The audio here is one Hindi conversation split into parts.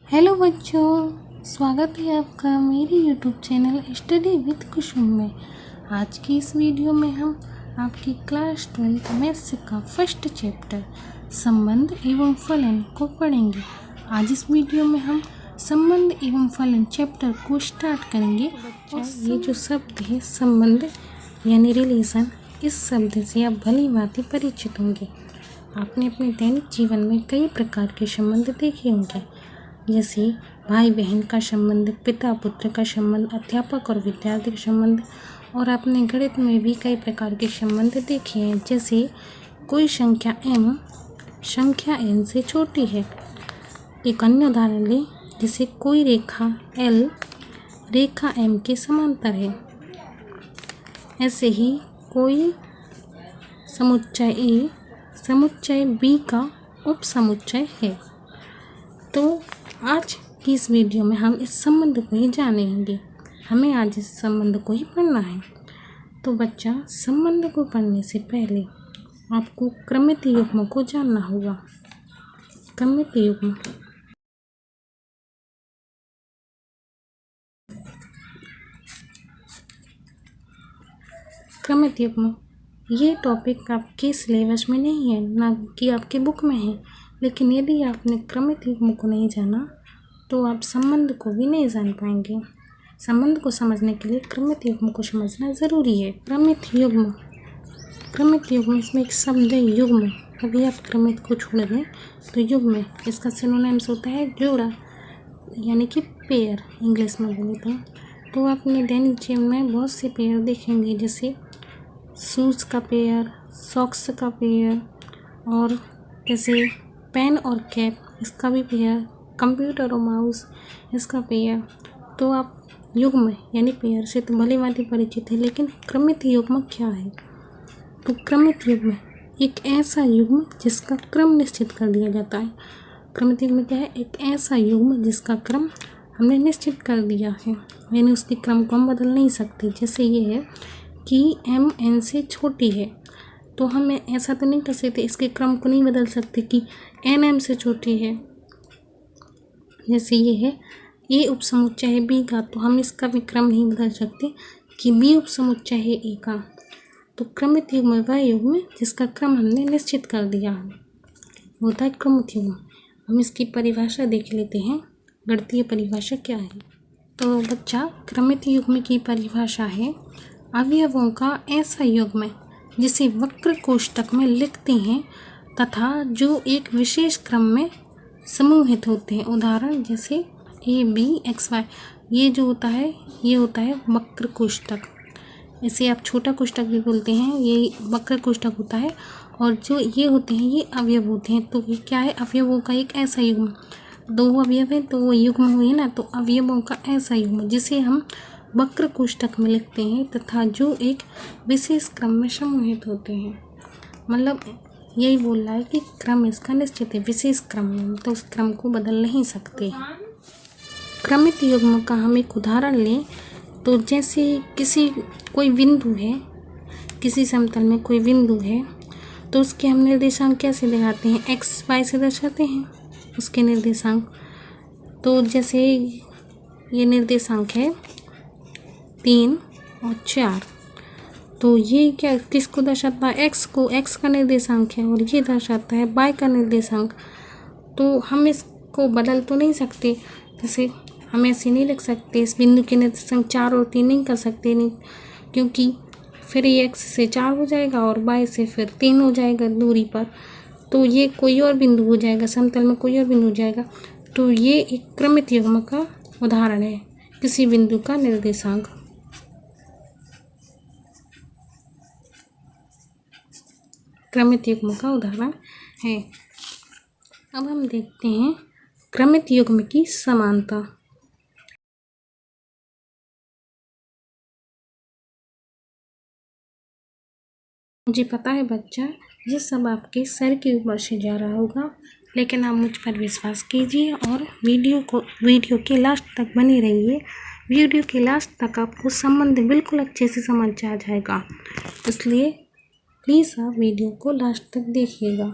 हेलो बच्चों, स्वागत है आपका मेरे यूट्यूब चैनल स्टडी विद कुसुम में। आज की इस वीडियो में हम आपकी क्लास 12 मैथ्स का फर्स्ट चैप्टर संबंध एवं फलन को पढ़ेंगे। आज इस वीडियो में हम संबंध एवं फलन चैप्टर को स्टार्ट करेंगे। और ये जो शब्द है संबंध यानी रिलेशन, इस शब्द से आप भली भांति परिचित होंगे। आपने अपने दैनिक जीवन में कई प्रकार के संबंध देखे होंगे, जैसे भाई बहन का संबंध, पिता पुत्र का संबंध, अध्यापक और विद्यार्थी का संबंध। और आपने गणित में भी कई प्रकार के संबंध देखे हैं, जैसे कोई संख्या m संख्या n से छोटी है। एक अन्य उदाहरण लें, जैसे कोई रेखा L रेखा m के समांतर है। ऐसे ही कोई समुच्चय A समुच्चय B का उपसमुच्चय है। तो आज की इस वीडियो में हम इस संबंध को ही जानेंगे। हमें आज इस संबंध को ही पढ़ना है। तो बच्चा, संबंध को पढ़ने से पहले आपको क्रमित युग्म को जानना होगा। क्रमित युग्म क्रमित युग्म ये टॉपिक आपके सिलेबस में नहीं है, ना कि आपके बुक में है। लेकिन यदि आपने क्रमित युग्म को नहीं जाना तो आप संबंध को भी नहीं जान पाएंगे। संबंध को समझने के लिए क्रमित युग्म को समझना ज़रूरी है। क्रमित युग्म इसमें एक शब्द है युग्म। अभी आप क्रमित को छोड़ दें तो युग्म इसका सिनोनिम्स होता है जोड़ा, यानी कि पेयर इंग्लिश में बोले तो आपने दैनिक जीवन में बहुत से पेयर देखेंगे, जैसे शूज़ का पेयर, सॉक्स का पेयर, और जैसे पेन और कैप इसका भी पेयर, कंप्यूटर और माउस इसका पेयर। तो आप युग्म यानी पेयर से तो भली भांति परिचित है, लेकिन क्रमित युग्म क्या है? तो क्रमित युग्म एक ऐसा युग्म जिसका क्रम निश्चित कर दिया जाता है। क्रमित युग्म क्या है? एक ऐसा युग्म जिसका क्रम हमने निश्चित कर दिया है, यानी उसके क्रम को हम बदल नहीं सकते। जैसे ये है कि m n से छोटी है, तो हम ऐसा तो नहीं कर सकते, इसके क्रम को नहीं बदल सकते कि n m से छोटी है। जैसे ये है A उपसमुच्चय है B का, तो हम इसका भी क्रम नहीं बदल सकते कि B उपसमुच्चय है A का। तो क्रमित युग्म वह युग्म जिसका क्रम हमने निश्चित कर दिया है, होता है क्रमित युग्म। हम इसकी परिभाषा देख लेते हैं। गणितीय परिभाषा क्या है? तो बच्चा, क्रमित युग्म की परिभाषा है अवयवों का ऐसा युग्म जिसे वक्र कोष्ठक में लिखते हैं तथा जो एक विशेष क्रम में समूहित होते हैं। उदाहरण जैसे A B X Y, ये जो होता है ये होता है वक्र कोष्ठक। इसे आप छोटा कोष्ठक भी बोलते हैं, ये वक्र कोष्ठक होता है। और जो ये होते हैं ये अवयव होते हैं। तो ये क्या है? अवयवों का एक ऐसा युग्म। दो अवयव है तो वो युग्म हुए ना, तो अवयवों का ऐसा युग्म जिसे हम वक्र कोष्ठक में लिखते हैं तथा जो एक विशेष क्रम में समूहित होते हैं। मतलब यही बोल रहा है कि क्रम इसका निश्चित है, विशेष क्रम में, तो उस क्रम को बदल नहीं सकते। क्रमित युग्म का हम एक उदाहरण लें तो जैसे कोई बिंदु है, किसी समतल में कोई बिंदु है, तो उसके हम निर्देशांक कैसे दिखाते हैं? x y से दर्शाते हैं उसके निर्देशांक। तो जैसे ये निर्देशांक है 3 और 4, तो ये क्या किसको दर्शाता है? x को, x का निर्देशांक है, और ये दर्शाता है y का निर्देशांक। तो हम इसको बदल तो नहीं सकते। जैसे हम ऐसे नहीं लिख सकते, इस बिंदु के निर्देशांक 4 और 3 नहीं कर सकते, नहीं, क्योंकि फिर ये x से 4 हो जाएगा और y से फिर 3 हो जाएगा दूरी पर। तो ये कोई और बिंदु हो जाएगा, समतल में कोई और बिंदु हो जाएगा। तो ये एक क्रमित युग्म का उदाहरण है, किसी बिंदु का निर्देशांक। क्रमित युग्म का उदाहरण है। अब हम देखते हैं क्रमित युग्म की समानता। मुझे पता है बच्चा, ये सब आपके सर के ऊपर से जा रहा होगा, लेकिन आप मुझ पर विश्वास कीजिए और वीडियो के लास्ट तक बने रहिए। वीडियो के लास्ट तक आपको संबंध बिल्कुल अच्छे से समझ आ जाएगा, इसलिए प्लीज़ आप वीडियो को लास्ट तक देखिएगा।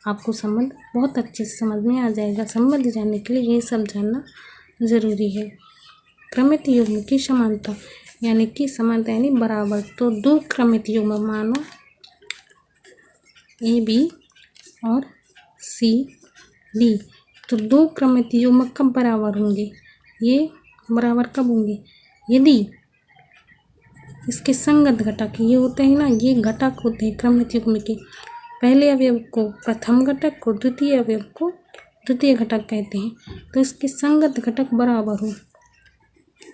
आपको संबंध बहुत अच्छे से समझ में आ जाएगा। संबंध जानने के लिए ये सब जानना ज़रूरी है। क्रमित युग्म की समानता यानी कि समानता यानी बराबर। तो दो क्रमित युग्म मानो ए बी और सी डी, तो दो क्रमित युग्म कब बराबर होंगे? ये बराबर कब होंगे? यदि इसके संगत घटक ये होते हैं ना, ये घटक होते हैं क्रमित युग्म के। पहले अवयव को प्रथम घटक और द्वितीय अवयव को द्वितीय घटक कहते हैं। तो इसके संगत घटक बराबर हो।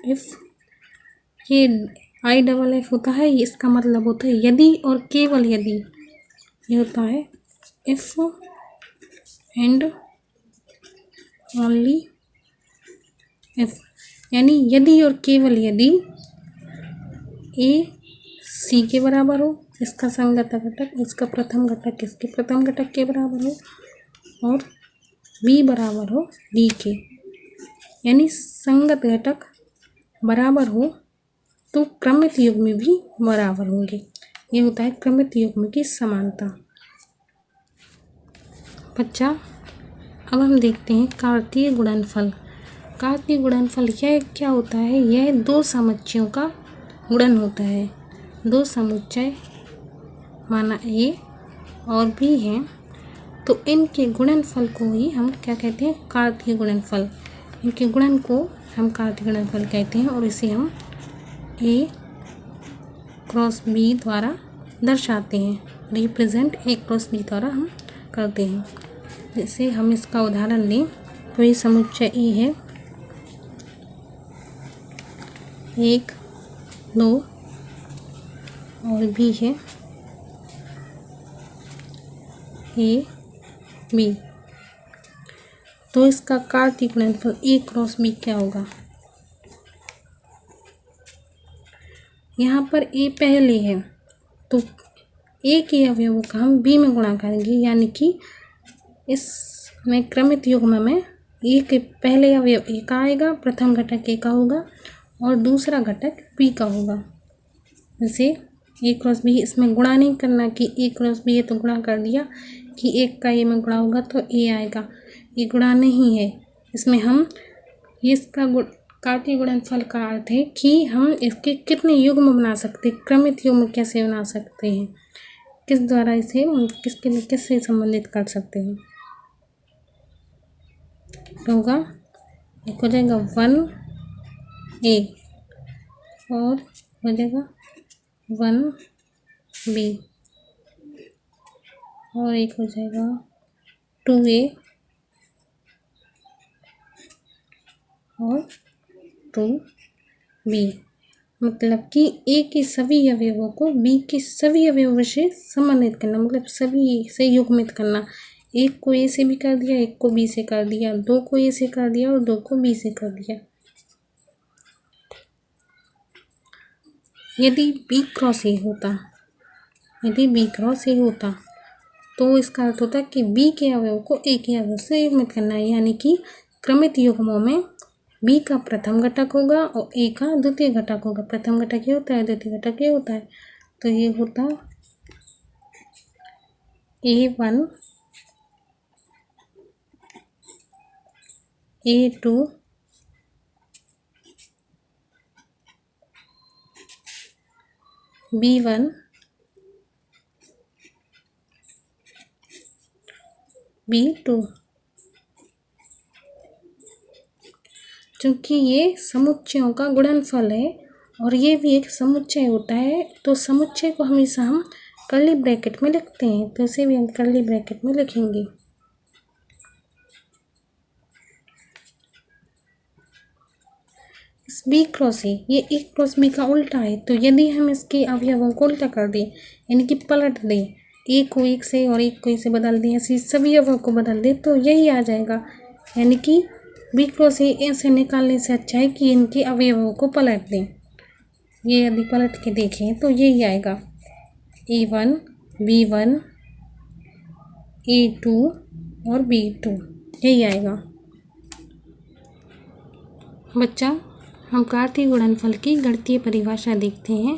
इफ ये IFF होता है, इसका मतलब होता है यदि और केवल यदि। ये होता है इफ एंड ओनली इफ, यानी यदि और केवल यदि ए सी के बराबर हो, इसका संगत घटक इसका प्रथम घटक इसके प्रथम घटक के बराबर हो, और बी बराबर हो डी के, यानी संगत घटक बराबर हो तो क्रमित युग्म भी बराबर होंगे। ये होता है क्रमित युग्म की समानता। बच्चा अब हम देखते हैं कार्तीय गुणनफल। कार्तीय गुणनफल यह क्या होता है? यह दो समुच्चयों का गुणन होता है। दो समुच्चय माना ए और बी हैं, तो इनके गुणनफल को ही हम क्या कहते हैं? कार्तीय गुणनफल। इनके गुणन को हम कार्तीय गुणनफल कहते हैं और इसे हम ए क्रॉस बी द्वारा दर्शाते हैं। रिप्रेजेंट ए क्रॉस बी द्वारा हम करते हैं। जैसे हम इसका उदाहरण लें तो ये समुच्चय ए है 1 2 और बी है ए बी। तो इसका कार्तीय गुणनफल ए क्रॉस बी क्या होगा? यहाँ पर ए पहले है तो ए के अवयवों का हम बी में गुणा करेंगे, यानी कि इसमें क्रमित युग्म में ए के पहले अवयव ए का आएगा, प्रथम घटक ए का होगा और दूसरा घटक बी का होगा। जैसे ए क्रॉस बी, इसमें गुणा नहीं करना कि ए क्रॉस बी है तो गुणा कर दिया कि एक का ए में गुणा होगा तो ए आएगा, ये गुणा नहीं है। इसमें हम ये इसका कार्तीय गुणनफल का अर्थ है कि हम इसके कितने युग्म बना सकते हैं, क्रमित युग्म कैसे बना सकते हैं, किस द्वारा इसे किससे संबंधित कर सकते हैं। होगा एक हो जाएगा 1A और हो जाएगा 1B और एक हो जाएगा 2A और 2B। मतलब कि ए के सभी अवयवों को बी के सभी अवयवों से संबंधित करना, मतलब सभी से युग्मित करना। एक को ए से भी कर दिया, एक को बी से कर दिया, दो को ए से कर दिया और दो को बी से कर दिया। यदि बी क्रॉस ए होता तो इसका अर्थ होता कि बी के अवयव को ए के अवयव से युग्मित करना है, यानी कि क्रमित युग्मों में बी का प्रथम घटक होगा और ए का द्वितीय घटक होगा। प्रथम घटक ये होता है, द्वितीय घटक ये होता है, तो ये होता A1 A2 B1 B2। क्योंकि ये समुच्चयों का गुणनफल है और ये भी एक समुच्चय होता है, तो समुच्चय को हमेशा हम कर्ली ब्रैकेट में लिखते हैं, तो इसे भी हम कर्ली ब्रैकेट में लिखेंगे। इस बी क्रॉस ए, ये ए क्रॉस बी का उल्टा है, तो यदि हम इसके अवयवों को उल्टा कर दें, यानी कि पलट दें, एक को एक से और एक को एक से बदल दें, ऐसे सभी अवयव को बदल दें, तो यही आ जाएगा। यानी कि बी क्रॉस ए ऐसे निकालने से अच्छा है कि इनके अवयवों को पलट दें। ये यदि पलट के देखें तो यही आएगा A1 B1 A2 और B2, यही आएगा। बच्चा हम कार्तीय गुणनफल की गणितीय परिभाषा देखते हैं।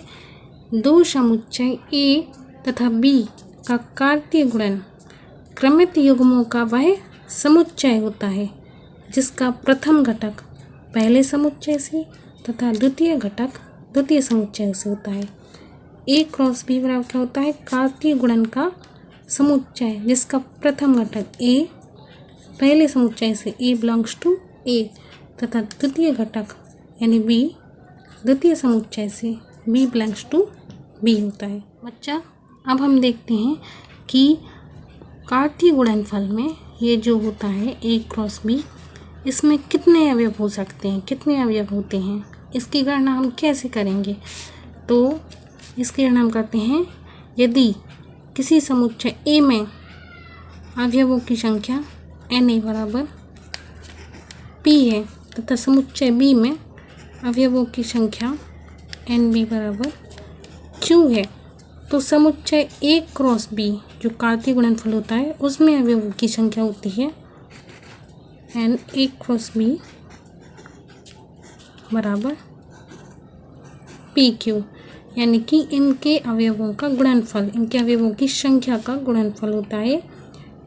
दो समुच्चय ए तथा बी का कार्तीय गुणन क्रमित युग्मों का वह समुच्चय होता है जिसका प्रथम घटक पहले समुच्चय से तथा द्वितीय घटक द्वितीय समुच्चय से होता है। ए क्रॉस बी बराबर क्या होता है? कार्तीय गुणन का समुच्चय जिसका प्रथम घटक ए पहले समुच्चय से ए बिलोंग्स टू ए तथा द्वितीय घटक यानी बी द्वितीय समुच्चय से बी बिलोंग्स टू बी होता है। बच्चा अब हम देखते हैं कि कार्तीय गुणनफल में ये जो होता है ए क्रॉस बी, इसमें कितने अवयव हो सकते हैं, कितने अवयव होते हैं, इसकी गणना हम कैसे करेंगे? तो इसकी गणना हम करते हैं यदि किसी समुच्चय ए में अवयवों की संख्या एन ए बराबर पी है तथा समुच्चय बी में अवयवों की संख्या एन बी बराबर क्यू है, तो समुच्चय ए क्रॉस बी जो कार्तीय गुणनफल होता है उसमें अवयवों की संख्या होती है एन ए क्रॉस बी बराबर पी क्यू, यानी कि इनके अवयवों का गुणनफल, इनके अवयवों की संख्या का गुणनफल होता है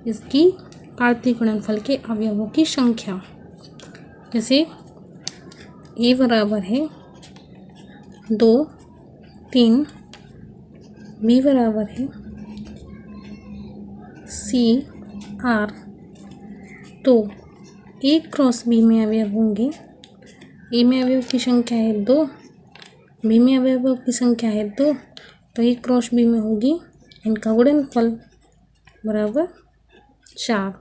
इसकी कार्तीय गुणनफल के अवयवों की संख्या। जैसे ए बराबर है 2 3, बी बराबर है सी आर, तो ए क्रॉस बी में अवयव होंगे, ए में अवयव की संख्या है 2, बी में अवयवों की संख्या है 2, तो ए क्रॉस बी में होगी इनका गुणनफल बराबर 4।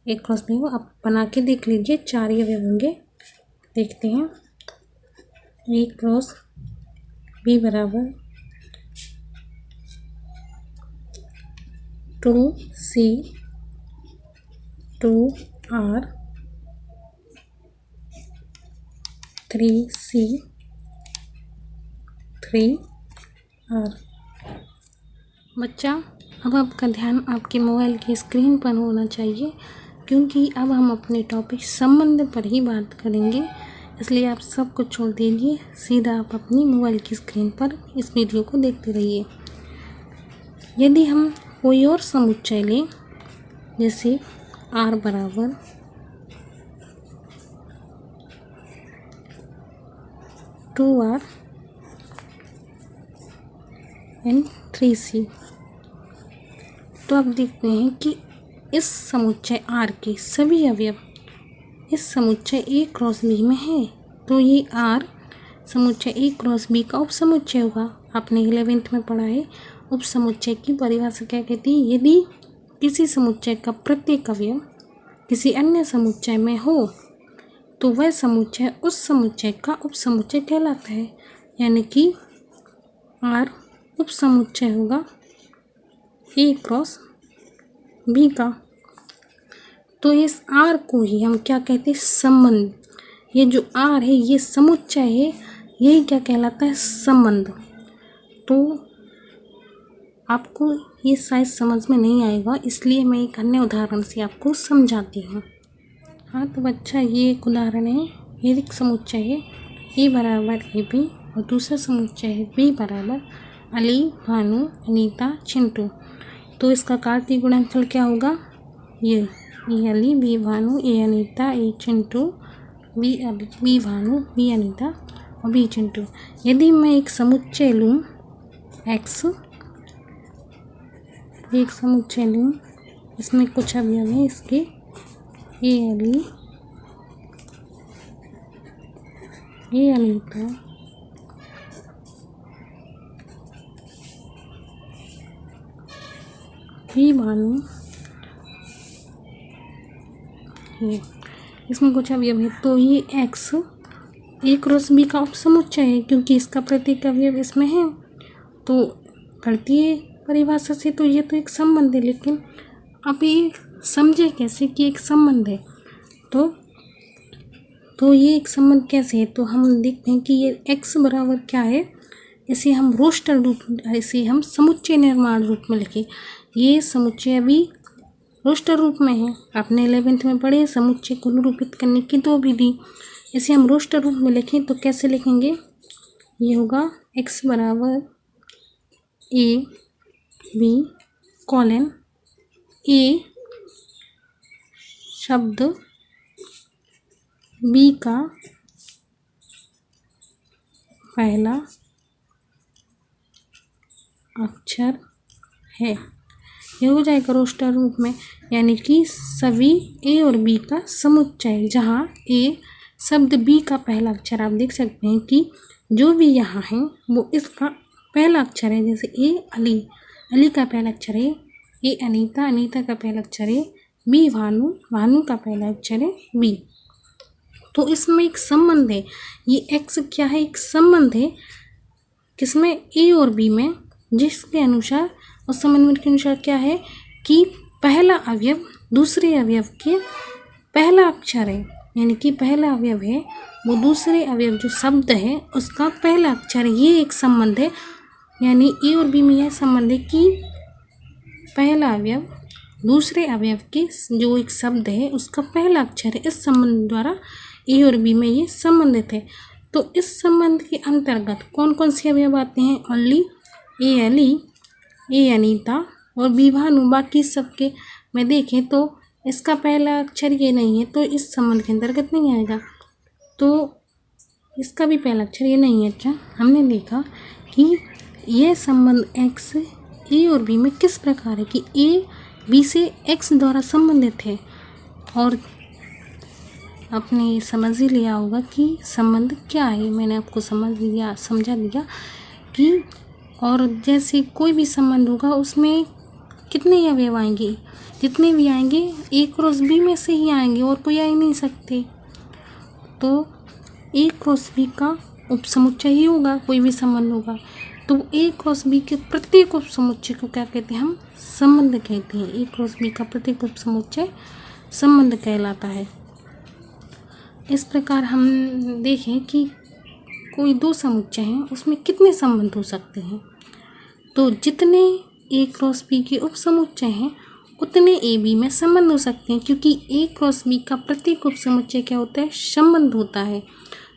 ए क्रॉस बी को आप बना के देख लीजिए, 4 ही अवयव होंगे। देखते हैं ए क्रॉस बी बराबर 2C 2R 3C 3R। बच्चा अब आपका ध्यान आपके मोबाइल की स्क्रीन पर होना चाहिए क्योंकि अब हम अपने टॉपिक संबंध पर ही बात करेंगे, इसलिए आप सब कुछ छोड़ दीजिए, सीधा आप अपनी मोबाइल की स्क्रीन पर इस वीडियो को देखते रहिए। यदि हम कोई और समुच्चय लें जैसे R बराबर 2R एंड 3C, तो आप देखते हैं कि इस समुच्चय R के सभी अवयव इस समुच्चय A क्रॉस B में है, तो ये R समुच्चय A क्रॉस B का उपसमुच्चय होगा। आपने 11th में पढ़ा है उप समुच्चय की परिभाषा क्या कहती है? यदि किसी समुच्चय का प्रत्येक अवयव किसी अन्य समुच्चय में हो तो वह समुच्चय उस समुच्चय का उपसमुच्चय कहलाता है, यानी कि R उपसमुच्चय होगा A क्रॉस B का। तो इस R को ही हम क्या कहते हैं? संबंध। ये जो R है ये समुच्चय है, यही क्या कहलाता है? संबंध। तो आपको ये शायद समझ में नहीं आएगा, इसलिए मैं एक अन्य उदाहरण से आपको समझाती हूँ। हाँ तो बच्चा ये एक उदाहरण है, ये एक समुच्चय है ए बराबर ए बी और दूसरा समुच्चय है बी बराबर अली भानु अनीता चिंटू। तो इसका कार्तीय गुणनफल क्या होगा? ये Ali B Bhanu A Anita A Chintu B Ali B Bhanu B Anita और बी चिंटू। यदि मैं एक समुच्चय लूँ एक्स, एक समुच्चय लूँ इसमें कुछ अवयव हैं इसके ए अली ए अनीता बी भानु, ये इसमें कुछ अवयव है, तो ये एक्स ए क्रॉस बी का उपसमुच्चय है क्योंकि इसका प्रत्येक अवयव इसमें है। तो गणितीय परिभाषा से तो ये तो एक संबंध है, लेकिन आप ये समझे कैसे कि एक संबंध है? तो ये एक संबंध कैसे है? तो हम देखते हैं कि ये x बराबर क्या है, इसे हम रोस्टर रूप, इसे हम समुच्चय निर्माण रूप में लिखें। ये समुच्चय अभी रोस्टर रूप में है, आपने 11th में पढ़े समुच्चय को निरूपित करने की 2 विधि। इसे हम रोस्टर रूप में लिखें तो कैसे लिखेंगे? ये होगा x बराबर ए बी कॉलन ए शब्द बी का पहला अक्षर है। यह हो जाएगा रोस्टर रूप में, यानी कि सभी ए और बी का समुच्चय, जहाँ ए शब्द बी का पहला अक्षर। आप देख सकते हैं कि जो भी यहाँ है वो इसका पहला अक्षर है। जैसे ए अली, अली का पहला अक्षर है, ए अनीता, अनीता का पहला अक्षर है, बी भानु, भानु का पहला अक्षर है बी। तो इसमें एक संबंध है। ये एक्स क्या है? एक संबंध है। किसमें? ए और बी में, जिसके अनुसार, उस संबंध के अनुसार क्या है कि पहला अवयव दूसरे अवयव के पहला अक्षर है, यानी कि पहला अवयव है वो दूसरे अवयव जो शब्द है उसका पहला अक्षर है। ये एक संबंध है, यानी ए और बी में यह संबंध है कि पहला अवयव दूसरे अवयव के जो एक शब्द है उसका पहला अक्षर है। इस संबंध द्वारा ए और बी में ये संबंधित है। तो इस संबंध के अंतर्गत कौन कौन से अवयव आते हैं? ओनली ए अली, ए अनीता और बी भानु। बाकी सबके में देखें तो इसका पहला अक्षर ये नहीं है, तो इस संबंध के अंतर्गत नहीं आएगा। तो इसका भी पहला अक्षर ये नहीं है। अच्छा, हमने देखा कि यह संबंध एक्स ए और बी में किस प्रकार है कि ए बी से एक्स द्वारा संबंधित है। और आपने समझ ही लिया होगा कि संबंध क्या है। मैंने आपको समझा दिया कि, और जैसे कोई भी संबंध होगा उसमें कितने अवयव आएंगे? जितने भी आएंगे ए क्रॉस बी में से ही आएंगे, और कोई आ ही नहीं सकते। तो ए क्रॉस बी का उपसमुच्चय ही होगा कोई भी संबंध होगा। तो ए क्रॉस बी के प्रत्येक उपसमुच्चय को क्या कहते हैं? हम संबंध कहते हैं। ए क्रॉस बी का प्रत्येक उपसमुच्चय संबंध कहलाता है। इस प्रकार हम देखें कि कोई दो समुच्चय हैं, उसमें कितने संबंध हो सकते हैं? तो जितने ए क्रॉस बी के उपसमुच्चय हैं उतने ए बी में संबंध हो सकते हैं, क्योंकि ए क्रॉस बी का प्रत्येक उपसमुच्चय क्या होता है? संबंध होता है।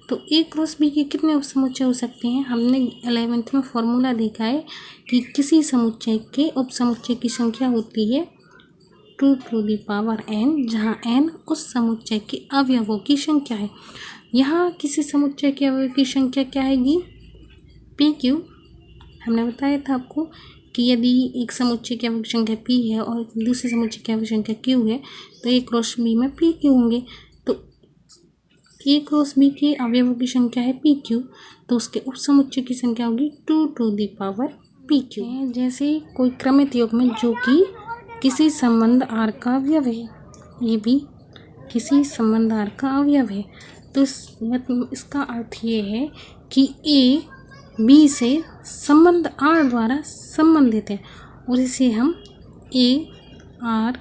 तो ए क्रॉस बी के कितने उपसमुच्चय हो सकते हैं? हमने 11th में फॉर्मूला देखा है कि किसी समुच्चय के उपसमुच्चय की संख्या होती है 2 to the power n, जहाँ n उस समुच्चय के अवयवों की संख्या है। यहाँ किसी समुच्चय के अवयव की संख्या क्या आएगी? P Q. हमने बताया था आपको कि यदि एक समुच्चय की अवयव संख्या p है और दूसरे समुच्चय की अवयव संख्या q है, तो ए क्रॉस बी में पी क्यू होंगे। तो ए क्रॉस बी के अवयवों की संख्या है पी क्यू, तो उसके उपसमुच्चय की संख्या होगी 2 to the power P Q. जैसे कोई क्रमित योग में जो कि किसी संबंध आर का अवयव है, ये भी किसी संबंध आर का अवयव है। तो इसका अर्थ ये है कि ए बी से संबंध आर द्वारा संबंधित है, और इसे हम ए आर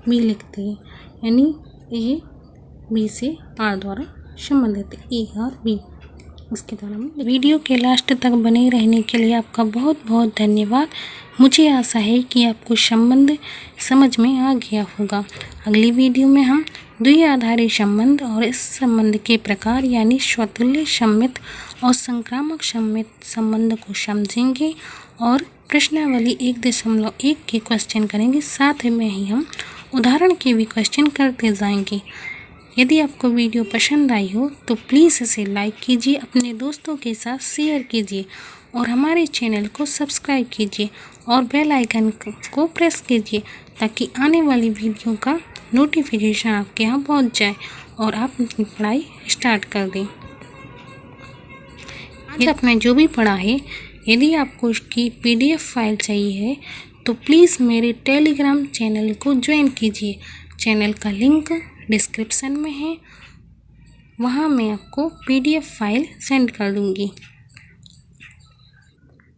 बी लिखते हैं, यानी ए बी से आर द्वारा संबंधित है, ए आर बी। उसके द्वारा वीडियो के लास्ट तक बने रहने के लिए आपका बहुत बहुत धन्यवाद। मुझे आशा है कि आपको संबंध समझ में आ गया होगा। अगली वीडियो में हम द्वि आधारी संबंध और इस संबंध के प्रकार यानी स्वतुल्य सममित और संक्रामक सममित संबंध को समझेंगे और प्रश्नावली 1.1 के क्वेश्चन करेंगे। साथ में ही हम उदाहरण के भी क्वेश्चन करते जाएंगे। यदि आपको वीडियो पसंद आई हो तो प्लीज़ इसे लाइक कीजिए, अपने दोस्तों के साथ शेयर कीजिए और हमारे चैनल को सब्सक्राइब कीजिए और बेल आइकन को प्रेस कीजिए ताकि आने वाली वीडियो का नोटिफिकेशन आपके यहाँ पहुँच जाए और आप अपनी पढ़ाई स्टार्ट कर दें। आज आपने जो भी पढ़ा है, यदि आपको उसकी PDF फाइल चाहिए है तो प्लीज़ मेरे टेलीग्राम चैनल को ज्वाइन कीजिए। चैनल का लिंक डिस्क्रिप्शन में है, वहाँ मैं आपको PDF फाइल सेंड कर दूँगी।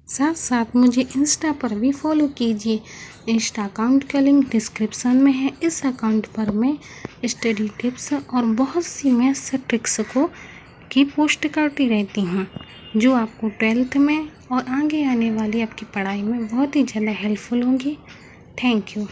साथ साथ मुझे इंस्टा पर भी फॉलो कीजिए। इंस्टा अकाउंट का लिंक डिस्क्रिप्शन में है। इस अकाउंट पर मैं स्टडी टिप्स और बहुत सी मैथ्स ट्रिक्स की पोस्ट करती रहती हूँ, जो आपको 12th में और आगे आने वाली आपकी पढ़ाई में बहुत ही ज़्यादा हेल्पफुल होंगी। Thank you.